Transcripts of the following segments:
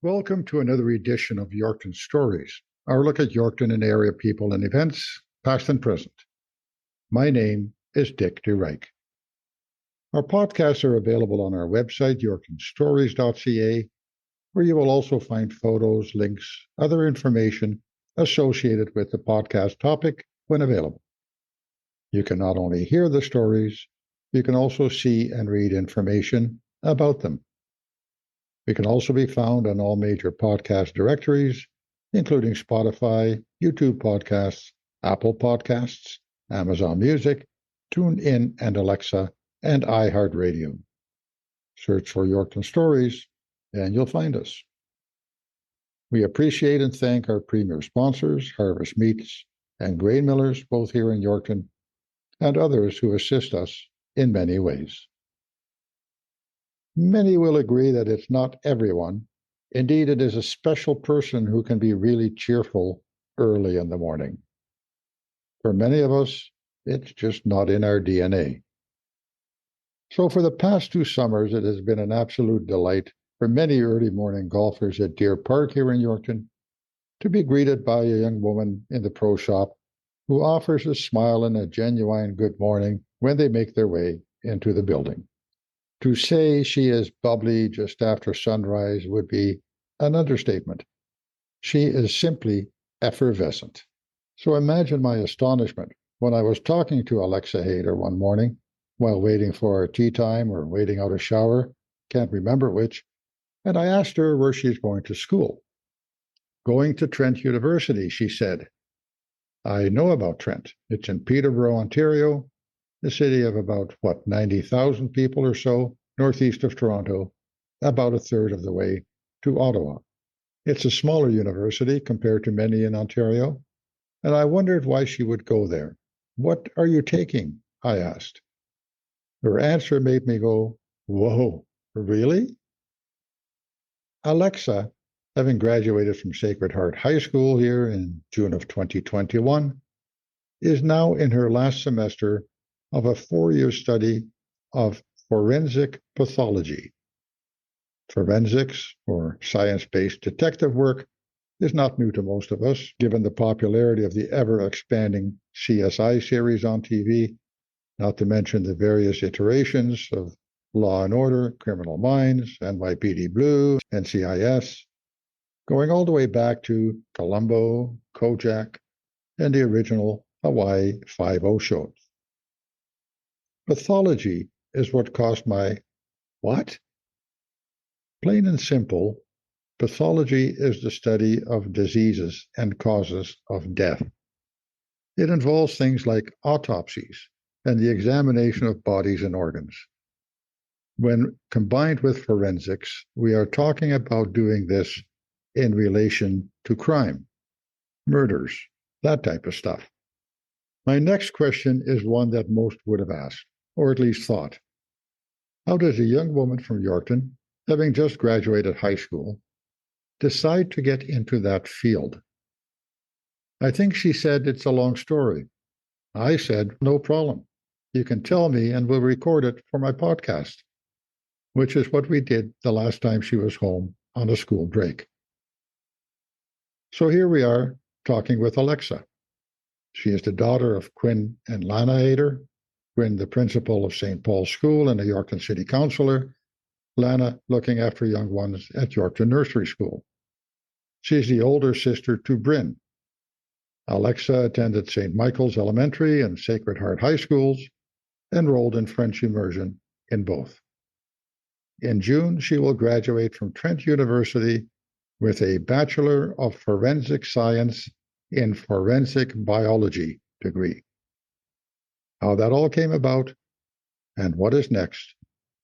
Welcome to another edition of Yorkton Stories, our look at Yorkton and area people and events, past and present. My name is Dick DeReich. Our podcasts are available on our website, yorktonstories.ca, where you will also find photos, links, other information associated with the podcast topic when available. You can not only hear the stories, you can also see and read information about them. We can also be found on all major podcast directories, including Spotify, YouTube Podcasts, Apple Podcasts, Amazon Music, TuneIn and Alexa, and iHeartRadio. Search for Yorkton Stories, and you'll find us. We appreciate and thank our premier sponsors, Harvest Meats and Grain Millers, both here in Yorkton, and others who assist us in many ways. Many will agree that it's not everyone. Indeed, it is a special person who can be really cheerful early in the morning. For many of us, it's just not in our DNA. So for the past 2 summers, it has been an absolute delight for many early morning golfers at Deer Park here in Yorkton to be greeted by a young woman in the pro shop who offers a smile and a genuine good morning when they make their way into the building. To say she is bubbly just after sunrise would be an understatement. She is simply effervescent. So imagine my astonishment when I was talking to Alexa Haider one morning while waiting for our tea time or waiting out a shower, can't remember which, and I asked her where she's going to school. Going to Trent University, she said. I know about Trent. It's in Peterborough, Ontario, a city of about, 90,000 people or so, northeast of Toronto, about a third of the way to Ottawa. It's a smaller university compared to many in Ontario, and I wondered why she would go there. What are you taking? I asked. Her answer made me go, whoa, really? Alexa, having graduated from Sacred Heart High School here in June of 2021, is now in her last semester of a 4-year study of forensic pathology. Forensics, or science-based detective work, is not new to most of us, given the popularity of the ever-expanding CSI series on TV, not to mention the various iterations of Law and Order, Criminal Minds, NYPD Blue, NCIS, going all the way back to Columbo, Kojak, and the original Hawaii 5-0 shows. Pathology is what caused my what? Plain and simple, pathology is the study of diseases and causes of death. It involves things like autopsies and the examination of bodies and organs. When combined with forensics, we are talking about doing this in relation to crime, murders, that type of stuff. My next question is one that most would have asked, or at least thought. How does a young woman from Yorkton, having just graduated high school, decide to get into that field? I think she said it's a long story. I said, no problem. You can tell me and we'll record it for my podcast, which is what we did the last time she was home on a school break. So here we are talking with Alexa. She is the daughter of Quinn and Lana Haider, Quinn the principal of St. Paul's School and a Yorkton City Councillor, Lana looking after young ones at Yorkton Nursery School. She's the older sister to Bryn. Alexa attended St. Michael's Elementary and Sacred Heart High Schools, enrolled in French immersion in both. In June, she will graduate from Trent University with a Bachelor of Forensic Science in Forensic Biology degree. How that all came about and what is next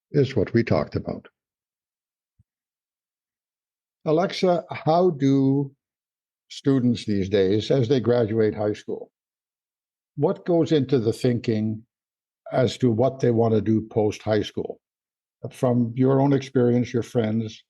is what we talked about. Alexa, how do students these days, as they graduate high school, what goes into the thinking as to what they want to do post-high school? From your own experience, your friends?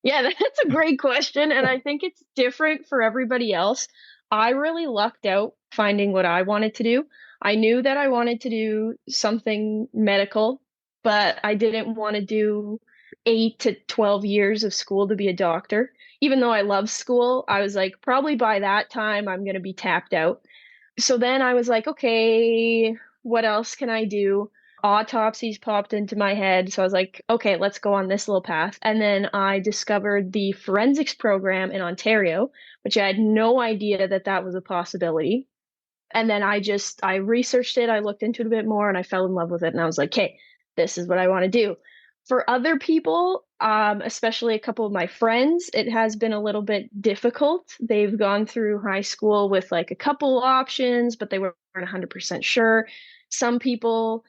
Yeah, that's a great question, and I think it's different for everybody else. I really lucked out finding what I wanted to do. I knew that I wanted to do something medical, but I didn't want to do 8 to 12 years of school to be a doctor. Even though I love school, I was like, probably by that time, I'm going to be tapped out. So then I was like, okay, what else can I do? Autopsies popped into my head. So I was like, okay, let's go on this little path. And then I discovered the forensics program in Ontario, which I had no idea that that was a possibility. And then I researched it, I looked into it a bit more, and I fell in love with it. And I was like, hey, this is what I want to do. For other people, especially a couple of my friends, it has been a little bit difficult. They've gone through high school with like a couple options, but they weren't 100% sure. Some people,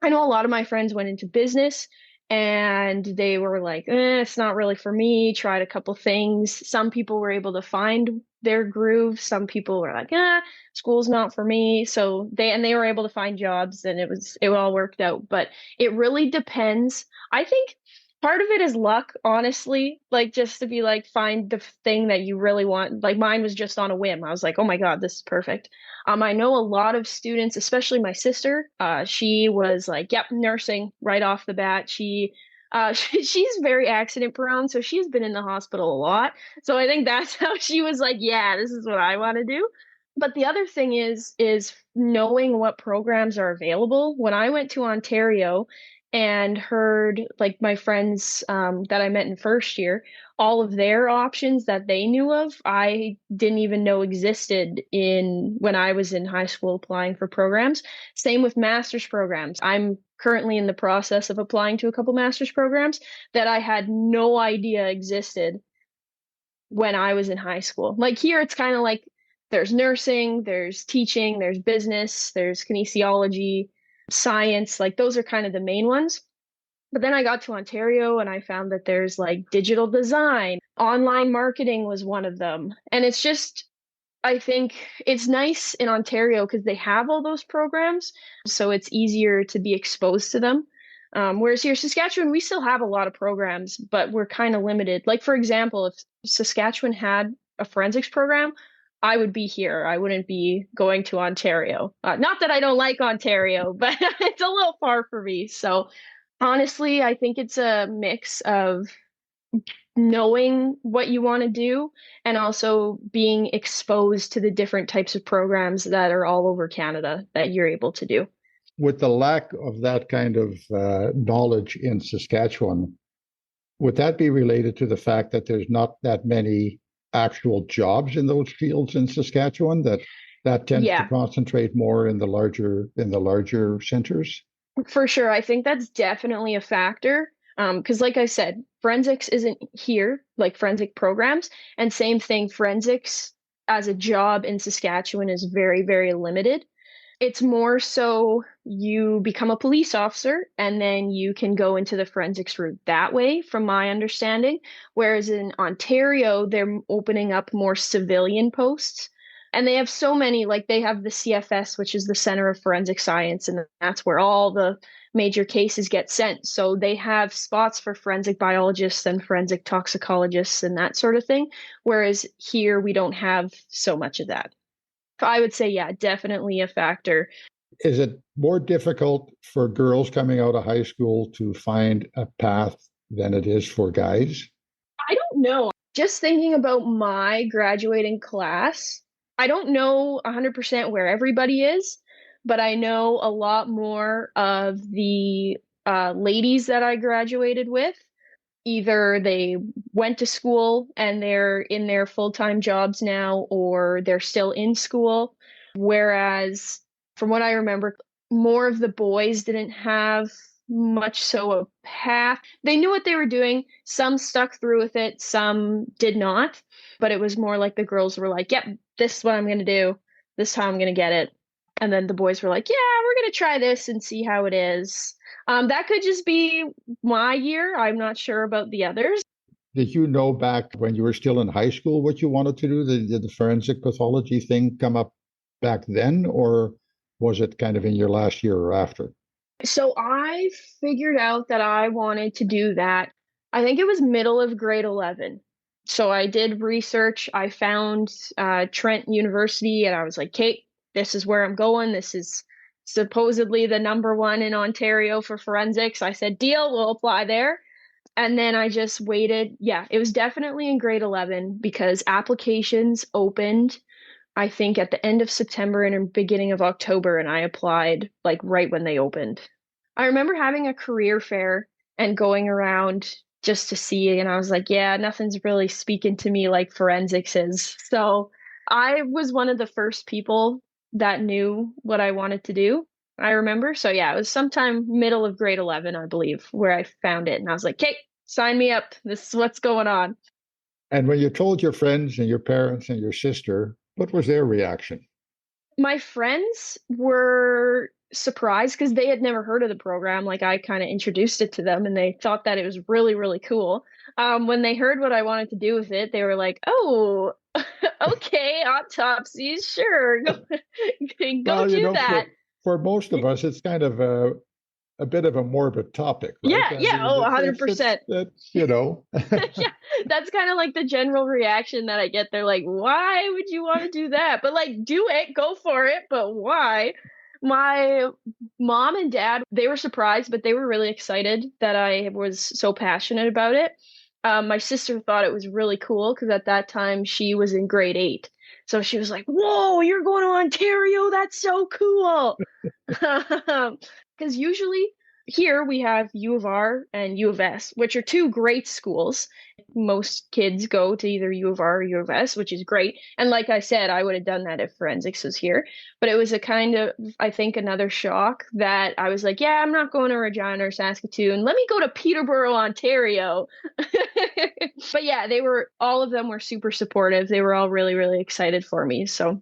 I know a lot of my friends went into business and they were like, it's not really for me. Tried a couple things. Some people were able to find their groove. Some people were like, school's not for me. So they were able to find jobs and it all worked out. But it really depends. I think part of it is luck, honestly. Like just to be like, find the thing that you really want. Like mine was just on a whim. I was like, oh my God, this is perfect. I know a lot of students, especially my sister, she was like, yep, nursing right off the bat. She's very accident prone, so she's been in the hospital a lot. So I think that's how she was like, yeah, this is what I want to do. But the other thing is knowing what programs are available. When I went to Ontario and heard like my friends that I met in first year, all of their options that they knew of, I didn't even know existed in when I was in high school applying for programs. Same with master's programs. I'm currently in the process of applying to a couple master's programs that I had no idea existed when I was in high school. Like here, it's kind of like there's nursing, there's teaching, there's business, there's kinesiology, science. Like those are kind of the main ones. But then I got to Ontario and I found that there's like digital design, online marketing was one of them. And it's just, I think it's nice in Ontario because they have all those programs. So it's easier to be exposed to them. Whereas here, Saskatchewan, we still have a lot of programs, but we're kind of limited. Like, for example, if Saskatchewan had a forensics program, I would be here. I wouldn't be going to Ontario. Not that I don't like Ontario, but it's a little far for me. So honestly, I think it's a mix of knowing what you want to do and also being exposed to the different types of programs that are all over Canada that you're able to do. With the lack of that kind of knowledge in Saskatchewan, would that be related to the fact that there's not that many actual jobs in those fields in Saskatchewan, that tends to Yeah, concentrate more in the larger centers? for sure. I think that's definitely a factor. Because like I said, forensics isn't here, like forensic programs, and same thing, forensics as a job in Saskatchewan is very, very limited. It's more so you become a police officer and then you can go into the forensics route that way, from my understanding. Whereas in Ontario, they're opening up more civilian posts. And they have so many, like they have the CFS, which is the Center of Forensic Science, and that's where all the major cases get sent. So they have spots for forensic biologists and forensic toxicologists and that sort of thing. Whereas here, we don't have so much of that. I would say, yeah, definitely a factor. Is it more difficult for girls coming out of high school to find a path than it is for guys? I don't know. Just thinking about my graduating class, I don't know 100% where everybody is, but I know a lot more of the ladies that I graduated with. Either they went to school and they're in their full-time jobs now, or they're still in school. Whereas, from what I remember, more of the boys didn't have much so a path. They knew what they were doing. Some stuck through with it, some did not. But it was more like the girls were like, yep, this is what I'm going to do. This time I'm going to get it. And then the boys were like, yeah, we're going to try this and see how it is. That could just be my year. I'm not sure about the others. Did you know back when you were still in high school what you wanted to do? Did the forensic pathology thing come up back then, or was it kind of in your last year or after? So I figured out that I wanted to do that. I think it was middle of grade 11. So I did research. I found Trent University and I was like, Kate, this is where I'm going. This is supposedly the number one in Ontario for forensics. I said, deal, we'll apply there. And then I just waited. Yeah, it was definitely in grade 11 because applications opened, I think, at the end of September and beginning of October, and I applied like right when they opened. I remember having a career fair and going around just to see, and I was like, yeah, nothing's really speaking to me like forensics is. So I was one of the first people that knew what I wanted to do. I remember. So yeah, it was sometime middle of grade 11, I believe, where I found it. And I was like, okay, sign me up. This is what's going on. And when you told your friends and your parents and your sister, what was their reaction? My friends were surprised because they had never heard of the program. Like I kind of introduced it to them and they thought that it was really, really cool. When they heard what I wanted to do with it, they were like, oh, okay, autopsies, sure, go, go Well, do that. for most of us, it's kind of a bit of a morbid topic, right? Yeah, I yeah, mean, oh, it's 100%. that's you know. Yeah, that's kind of like the general reaction that I get. They're like, why would you want to do that? But like, do it, go for it. But why? My mom and dad, they were surprised, but they were really excited that I was so passionate about it. My sister thought it was really cool because at that time she was in grade 8. So she was like, whoa, you're going to Ontario. That's so cool. Because usually here we have U of R and U of S, which are two great schools. Most kids go to either U of R or U of S, which is great. And like I said, I would have done that if forensics was here. But it was a kind of, I think, another shock that I was like, yeah, I'm not going to Regina or Saskatoon. Let me go to Peterborough, Ontario. But yeah, all of them were super supportive. They were all really, really excited for me. So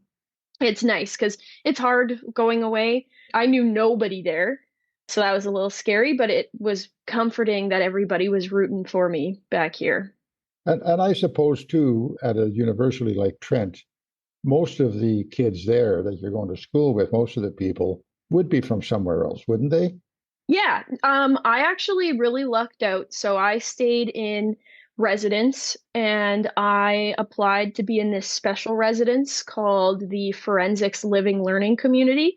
it's nice because it's hard going away. I knew nobody there, so that was a little scary, but it was comforting that everybody was rooting for me back here. And I suppose too, at a university like Trent, most of the kids there that you're going to school with, most of the people would be from somewhere else, wouldn't they? Yeah, I actually really lucked out. So I stayed in residence and I applied to be in this special residence called the Forensics Living Learning Community.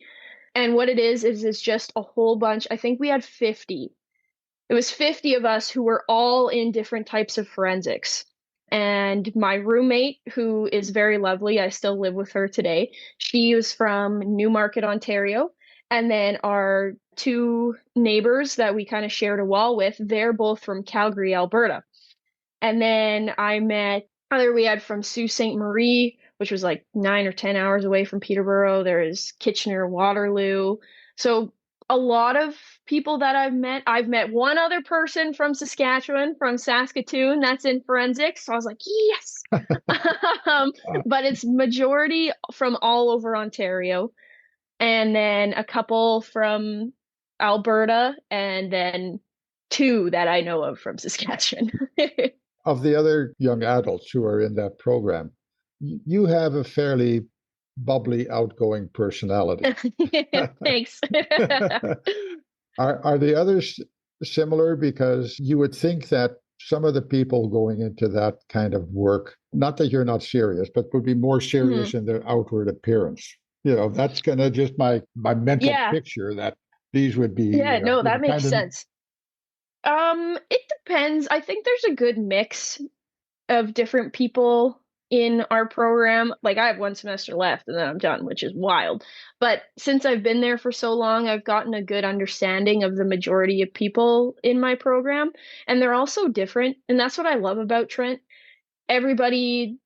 And what it is it's just a whole bunch. I think we had 50. It was 50 of us who were all in different types of forensics. And my roommate, who is very lovely, I still live with her today, she was from Newmarket, Ontario. And then our two neighbors that we kind of shared a wall with, they're both from Calgary, Alberta. And then we had from Sault Ste. Marie, which was like 9 or 10 hours away from Peterborough. There's Kitchener, Waterloo. So a lot of people that I've met one other person from Saskatchewan, from Saskatoon, that's in forensics. So I was like, yes. um, but it's majority from all over Ontario. And then a couple from Alberta, and then two that I know of from Saskatchewan. Of the other young adults who are in that program, you have a fairly bubbly, outgoing personality. Thanks. Are the others similar? Because you would think that some of the people going into that kind of work, not that you're not serious, but would be more serious Mhm. in their outward appearance. You know, that's kind of just my mental Yeah. picture that these would be, Yeah, no, you that know, makes kind of. sense. It depends. I think there's a good mix of different people in our program. Like I have one semester left and then I'm done, which is wild. But since I've been there for so long, I've gotten a good understanding of the majority of people in my program. And they're all so different. And that's what I love about Trent. Everybody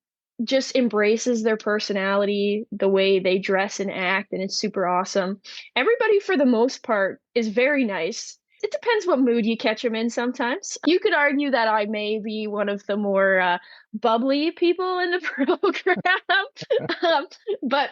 just embraces their personality, the way they dress and act, and it's super awesome. Everybody, for the most part, is very nice. It depends what mood you catch them in sometimes. You could argue that I may be one of the more bubbly people in the program. um, but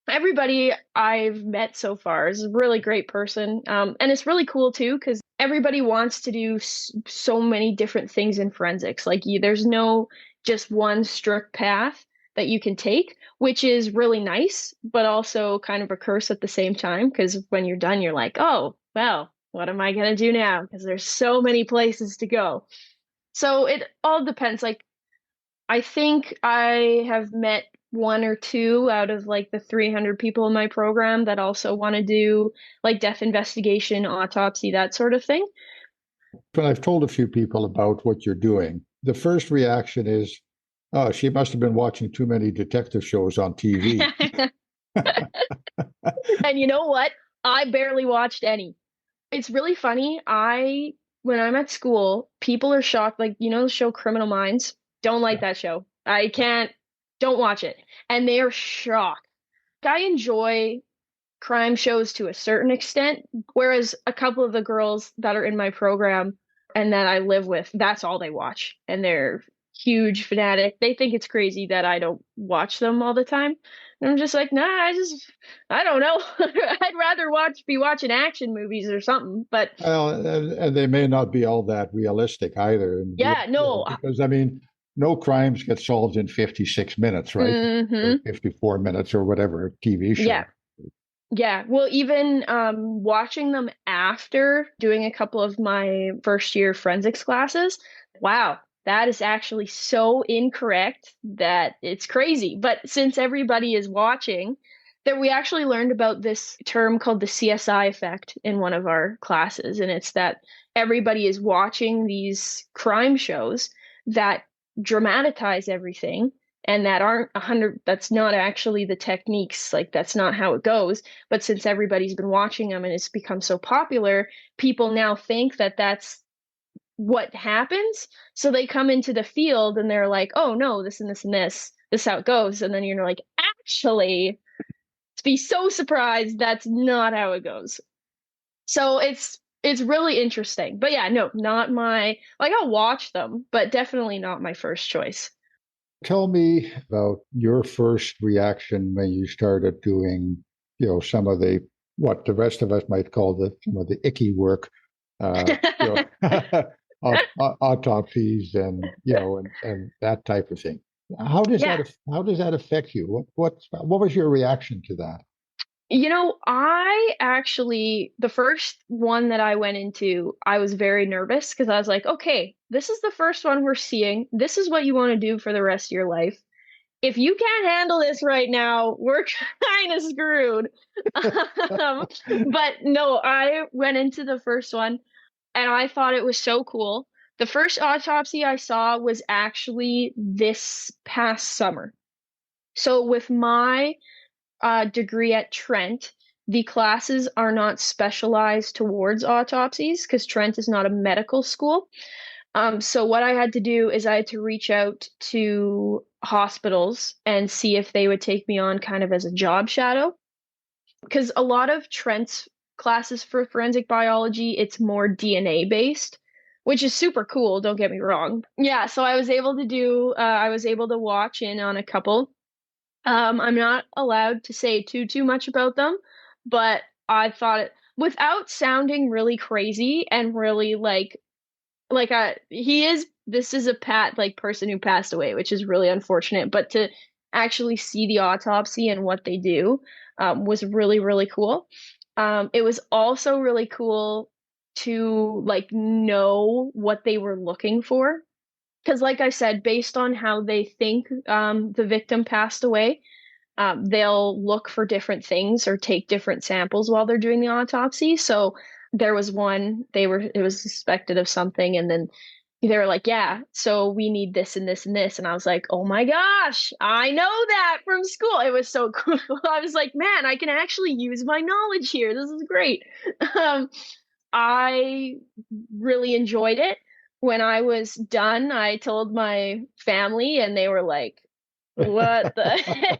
everybody I've met so far is a really great person. And it's really cool too, because everybody wants to do so many different things in forensics. Like, there's no just one strict path that you can take, which is really nice, but also kind of a curse at the same time. Because when you're done, you're like, oh, well, what am I going to do now? Because there's so many places to go. So it all depends. Like, I think I have met one or two out of like the 300 people in my program that also want to do like death investigation, autopsy, that sort of thing. When I've told a few people about what you're doing, the first reaction is, oh, she must have been watching too many detective shows on TV. And you know what? I barely watched any. It's really funny. When I'm at school, people are shocked. Like, you know, the show Criminal Minds? Don't like Yeah. that show. I can't, don't watch it. And they are shocked. I enjoy crime shows to a certain extent, whereas a couple of the girls that are in my program and that I live with, that's all they watch. And they're huge fanatic. They think it's crazy that I don't watch them all the time. And I'm just like, nah, I don't know. I'd rather be watching action movies or something. But Well, and they may not be all that realistic either. And yeah, no. because I mean, no crimes get solved in 56 minutes, right? Or Hmm. 54 minutes or whatever TV Yeah. show. Yeah, well, even watching them after doing a couple of my first year forensics classes, wow, that is actually so incorrect that it's crazy. But since everybody is watching, that we actually learned about this term called the CSI effect in one of our classes, and it's that everybody is watching these crime shows that dramatize everything and that aren't 100, that's not actually the techniques, like that's not how it goes. But since everybody's been watching them and it's become so popular, people now think that that's what happens. So they come into the field and they're like, oh no, this and this and this is how it goes. And then you're like, actually, to be so surprised, that's not how it goes. So it's really interesting. But yeah, no, not my, like I'll watch them, but definitely not my first choice. Tell me about your first reaction when you started doing, some of the what the rest of us might call some of the icky work, you know, autopsies and and that type of thing. Yeah. How does that affect you? What was your reaction to that? I actually, the first one that I went into, I was very nervous because I was like, okay, this is the first one we're seeing. This is what you want to do for the rest of your life. If you can't handle this right now, we're kind of screwed. But no, I went into the first one and I thought it was so cool. The first autopsy I saw was actually this past summer. So with my degree at Trent, the classes are not specialized towards autopsies because Trent is not a medical school. So what I had to do is I had to reach out to hospitals and see if they would take me on kind of as a job shadow. Because a lot of Trent's classes for forensic biology, it's more DNA based, which is super cool, don't get me wrong. Yeah, so I was able to watch in on a couple. I'm not allowed to say too much about them, but I thought it without sounding really crazy and really like he is this is a like person who passed away, which is really unfortunate, but to actually see the autopsy and what they do was really cool. It was also really cool to like know what they were looking for because like I said, based on how they think the victim passed away, they'll look for different things or take different samples while they're doing the autopsy. So there was one, it was suspected of something, and then they were like, yeah, so we need this and this and this. And I was like, oh my gosh, I know that from school. It was so cool. I was like, man, I can actually use my knowledge here. This is great. Um, I really enjoyed it. When I was done, I told my family, and they were like, what the heck?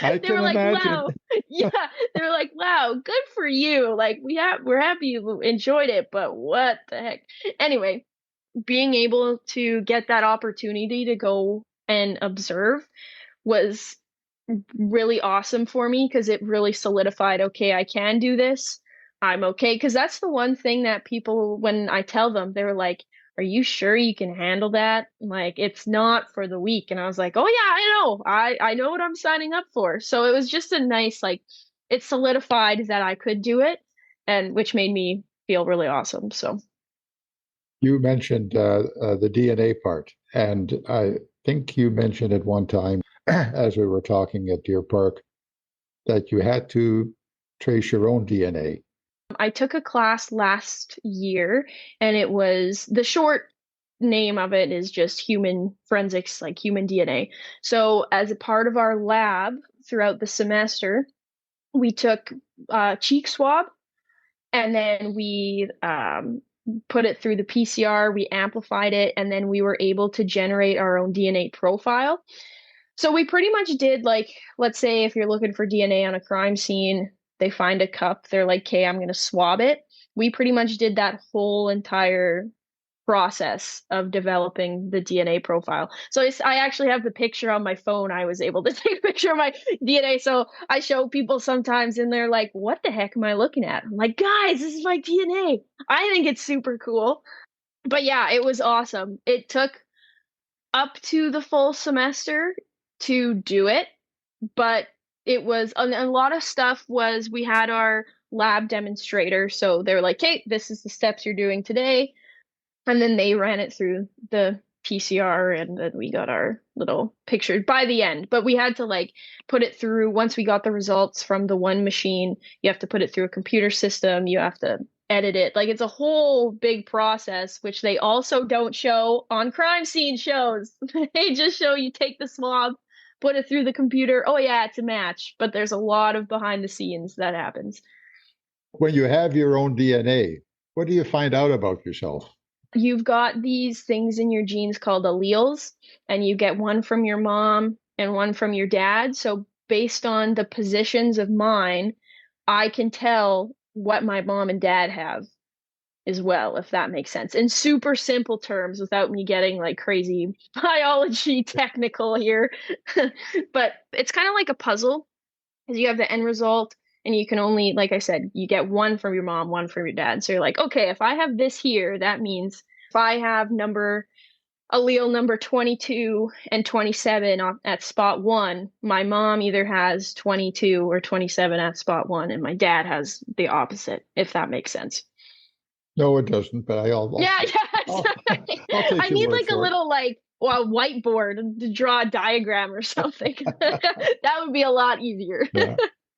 I They can were like, imagine. wow. Yeah, they were like, wow, good for you. Like we're happy you enjoyed it, but what the heck? Anyway, being able to get that opportunity to go and observe was really awesome for me because it really solidified, okay, I can do this. I'm okay. Because that's the one thing that people, when I tell them, they were like, are you sure you can handle that? Like, it's not for the weak. And I was like, oh yeah, I know. I know what I'm signing up for. So it was just a nice, like, it solidified that I could do it, and which made me feel really awesome. So You mentioned the DNA part, and I think you mentioned at one time as we were talking at Deer Park that you had to trace your own DNA. I took a class last year, and it was the short name of it is just human forensics, like human DNA. So, as a part of our lab throughout the semester, we took cheek swab, and then we put it through the PCR, we amplified it, and then we were able to generate our own DNA profile. So we pretty much did, like, let's say if you're looking for DNA on a crime scene, they find a cup, they're like, okay, I'm going to swab it. We pretty much did that whole entire process of developing the DNA profile. So I actually have the picture on my phone. I was able to take a picture of my DNA. So I show people sometimes and they're like, what the heck am I looking at? I'm like, guys, this is my DNA. I think it's super cool. But yeah, it was awesome. It took up to the full semester to do it, but it was a lot of stuff was we had our lab demonstrator. So they were like, hey, this is the steps you're doing today. And then they ran it through the PCR, and then we got our little picture by the end. But we had to like put it through once we got the results from the one machine, you have to put it through a computer system, you have to edit it. Like it's a whole big process, which they also don't show on crime scene shows. They just show you take the swab, put it through the computer. Oh yeah, it's a match. But there's a lot of behind the scenes that happens. When you have your own DNA, what do you find out about yourself? You've got these things in your genes called alleles, and you get one from your mom and one from your dad. So based on the positions of mine, I can tell what my mom and dad have as well, if that makes sense. In super simple terms, without me getting like crazy biology technical here. But it's kind of like a puzzle, because you have the end result, and you can only, like I said, you get one from your mom, one from your dad. So you're like, okay, if I have this here, that means if I have allele number 22 and 27 at spot one, my mom either has 22 or 27 at spot one, and my dad has the opposite, if that makes sense. No, it doesn't, but Yeah, I'll I take your need word like a for it. little like whiteboard to draw a diagram or something. That would be a lot easier. Yeah.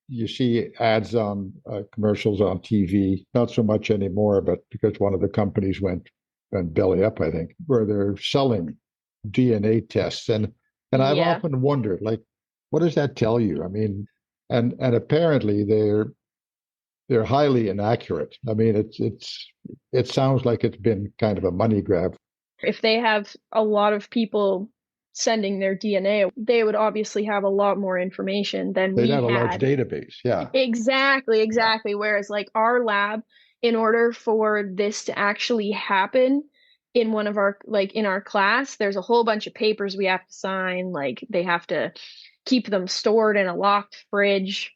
You see ads on commercials on TV, not so much anymore, but because one of the companies went belly up, I think, where they're selling DNA tests, and I've Yeah. often wondered, like, what does that tell you? I mean, and apparently they're highly inaccurate. I mean, it sounds like it's been kind of a money grab. If they have a lot of people sending their DNA, they would obviously have a lot more information than They'd we have a large had. database. Yeah. Exactly, Yeah. exactly. Whereas like our lab, in order for this to actually happen in one of our, like in our class, there's a whole bunch of papers we have to sign. Like they have to keep them stored in a locked fridge,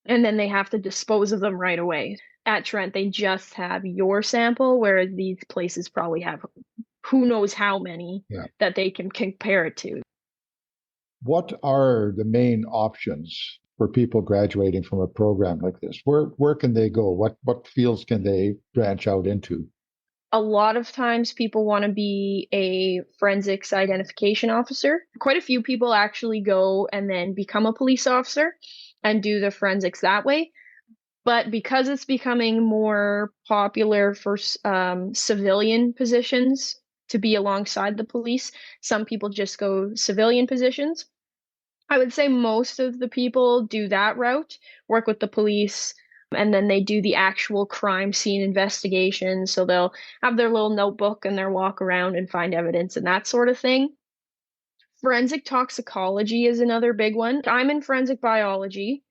and then they have to dispose of them right away. At Trent, they just have your sample, whereas these places probably have who knows how many Yeah. that they can compare it to. What are the main options for people graduating from a program like this? Where can they go? What fields can they branch out into? A lot of times people want to be a forensics identification officer. Quite a few people actually go and then become a police officer and do the forensics that way. But because it's becoming more popular for civilian positions to be alongside the police, some people just go civilian positions. I would say most of the people do that route, work with the police, and then they do the actual crime scene investigation. So they'll have their little notebook and their walk around and find evidence and that sort of thing. Forensic toxicology is another big one. I'm in forensic biology.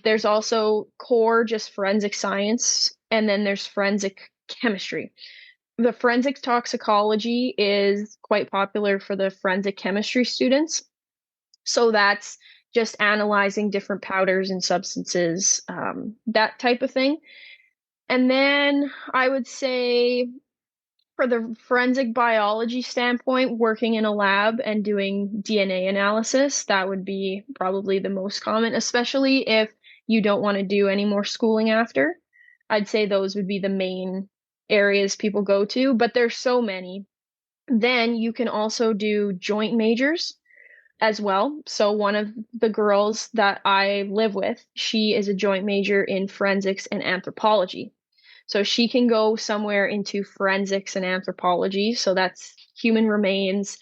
There's also core, just forensic science, and then there's forensic chemistry. The forensic toxicology is quite popular for the forensic chemistry students. So that's just analyzing different powders and substances, that type of thing. And then I would say for the forensic biology standpoint, working in a lab and doing DNA analysis, that would be probably the most common, especially if you don't want to do any more schooling after. I'd say those would be the main areas people go to, but there's so many. Then you can also do joint majors as well. So one of the girls that I live with, she is a joint major in forensics and anthropology. So she can go somewhere into forensics and anthropology. So that's human remains.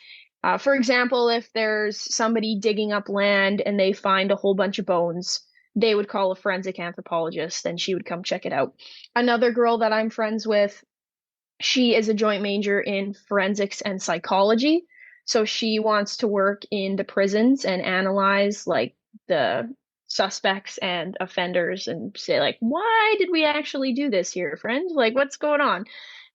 For example, if there's somebody digging up land and they find a whole bunch of bones, they would call a forensic anthropologist and she would come check it out. Another girl that I'm friends with, she is a joint major in forensics and psychology. So she wants to work in the prisons and analyze like the suspects and offenders and say like, why did we actually do this here, friend? Like, what's going on?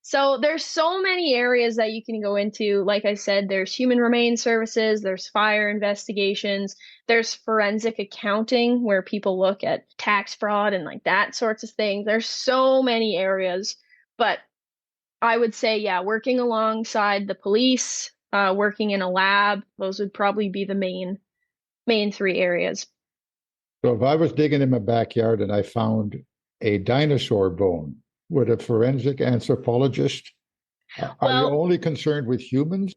So there's so many areas that you can go into. Like I said, there's human remains services, there's fire investigations, there's forensic accounting where people look at tax fraud and like that sorts of things. There's so many areas, but I would say, yeah, working alongside the police, working in a lab, those would probably be the main three areas. So if I was digging in my backyard and I found a dinosaur bone, would a forensic anthropologist, are you Well, only concerned with humans?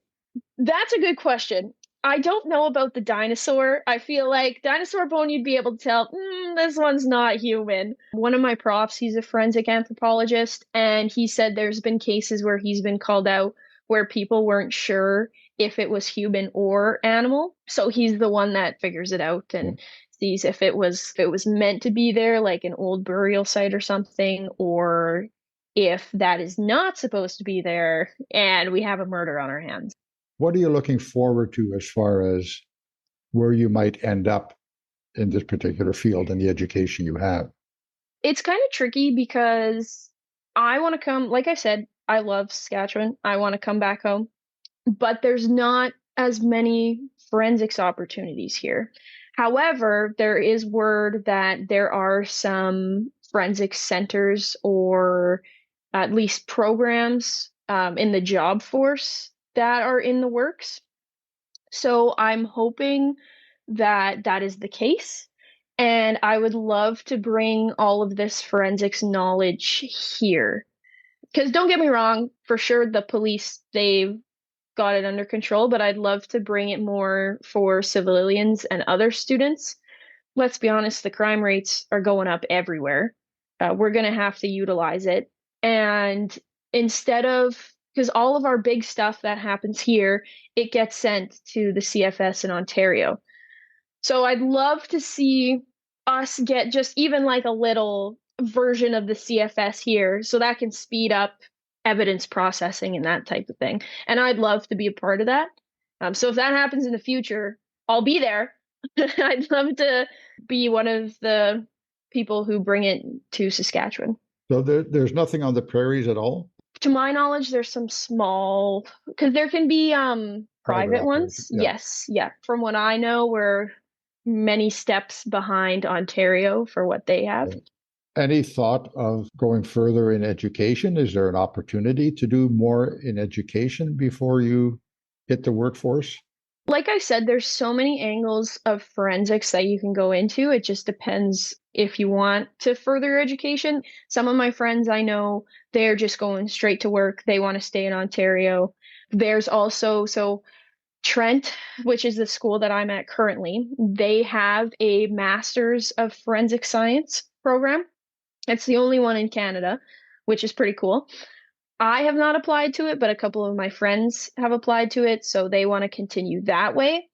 that's a good question. I don't know about the dinosaur. I feel like dinosaur bone, you'd be able to tell, this one's not human. One of my profs, he's a forensic anthropologist, and he said there's been cases where he's been called out where people weren't sure if it was human or animal. So he's the one that figures it out Yeah. and sees if it was meant to be there, like an old burial site or something, or if that is not supposed to be there and we have a murder on our hands. What are you looking forward to as far as where you might end up in this particular field and the education you have? It's kind of tricky because I want to come, like I said, I love Saskatchewan. I want to come back home, but there's not as many forensics opportunities here. However, there is word that there are some forensic centers or at least programs in the job force that are in the works. So I'm hoping that that is the case. And I would love to bring all of this forensics knowledge here. Because don't get me wrong, for sure, the police, they've got it under control, but I'd love to bring it more for civilians and other students. Let's be honest, the crime rates are going up everywhere. We're going to have to utilize it. And instead of, because all of our big stuff that happens here, it gets sent to the CFS in Ontario. So I'd love to see us get just even like a little version of the CFS here so that can speed up evidence processing and that type of thing. And I'd love to be a part of that. So if that happens in the future, I'll be there. I'd love to be one of the people who bring it to Saskatchewan. So there's nothing on the prairies at all? To my knowledge, there's some small, because there can be Private private operation. ones. Yeah. Yes, yeah. From what I know, we're many steps behind Ontario for what they have. Any thought of going further in education? Is there an opportunity to do more in education before you hit the workforce? Like I said, there's so many angles of forensics that you can go into. It just depends if you want to further education. Some of my friends I know, they're just going straight to work. They want to stay in Ontario. There's also, so Trent, which is the school that I'm at currently, they have a Master's of Forensic Science program. It's the only one in Canada, which is pretty cool. I have not applied to it, but a couple of my friends have applied to it, so they want to continue that way.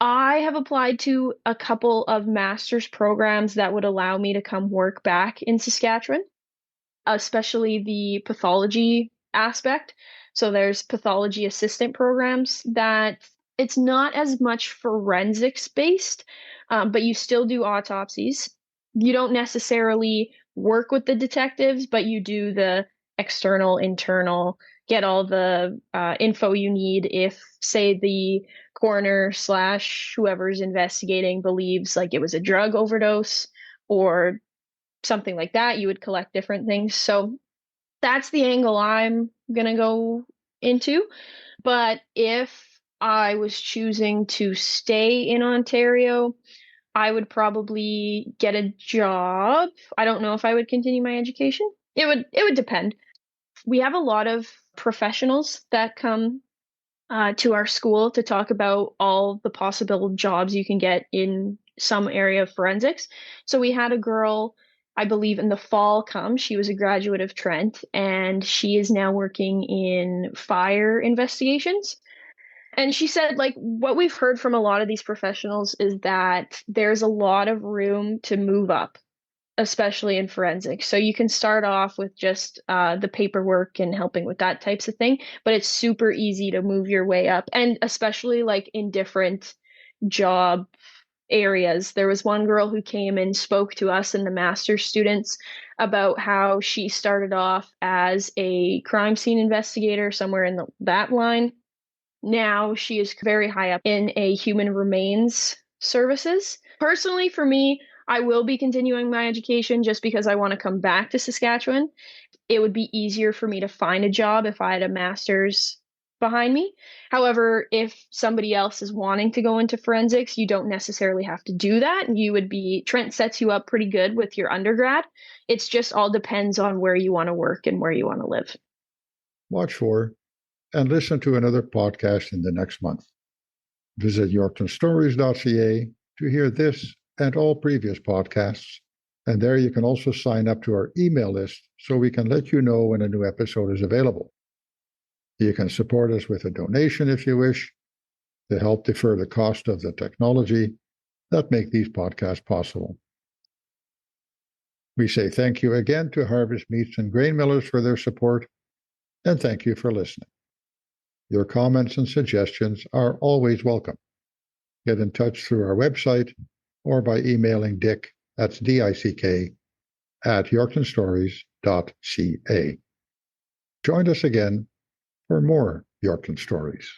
I have applied to a couple of master's programs that would allow me to come work back in Saskatchewan, especially the pathology aspect. So there's pathology assistant programs that it's not as much forensics based, but you still do autopsies. You don't necessarily work with the detectives, but you do the external, internal, get all the info you need if, say, the coroner slash whoever's investigating believes like it was a drug overdose or something like that. You would collect different things. So that's the angle I'm gonna go into. But if I was choosing to stay in Ontario, I would probably get a job. I don't know if I would continue my education. It would depend. We have a lot of professionals that come to our school to talk about all the possible jobs you can get in some area of forensics. So we had a girl I believe in the fall come. She was a graduate of Trent, and she is now working in fire investigations. And she said, like, what we've heard from a lot of these professionals is that there's a lot of room to move up, especially in forensics. So you can start off with just the paperwork and helping with that types of thing, but it's super easy to move your way up, and especially like in different job areas. There was one girl who came and spoke to us and the master's students about how she started off as a crime scene investigator somewhere in that line. Now she is very high up in a human remains services. Personally, for me, I will be continuing my education just because I want to come back to Saskatchewan. It would be easier for me to find a job if I had a master's behind me. However, if somebody else is wanting to go into forensics, you don't necessarily have to do that. Trent sets you up pretty good with your undergrad. It's just all depends on where you want to work and where you want to live. Watch for and listen to another podcast in the next month. Visit yorktonstories.ca to hear this and all previous podcasts. And there you can also sign up to our email list so we can let you know when a new episode is available. You can support us with a donation if you wish to help defer the cost of the technology that make these podcasts possible. We say thank you again to Harvest Meats and Grain Millers for their support, and thank you for listening. Your comments and suggestions are always welcome. Get in touch through our website or by emailing Dick, that's DICK, at yorktonstories.ca. Join us again for more Yorkton Stories.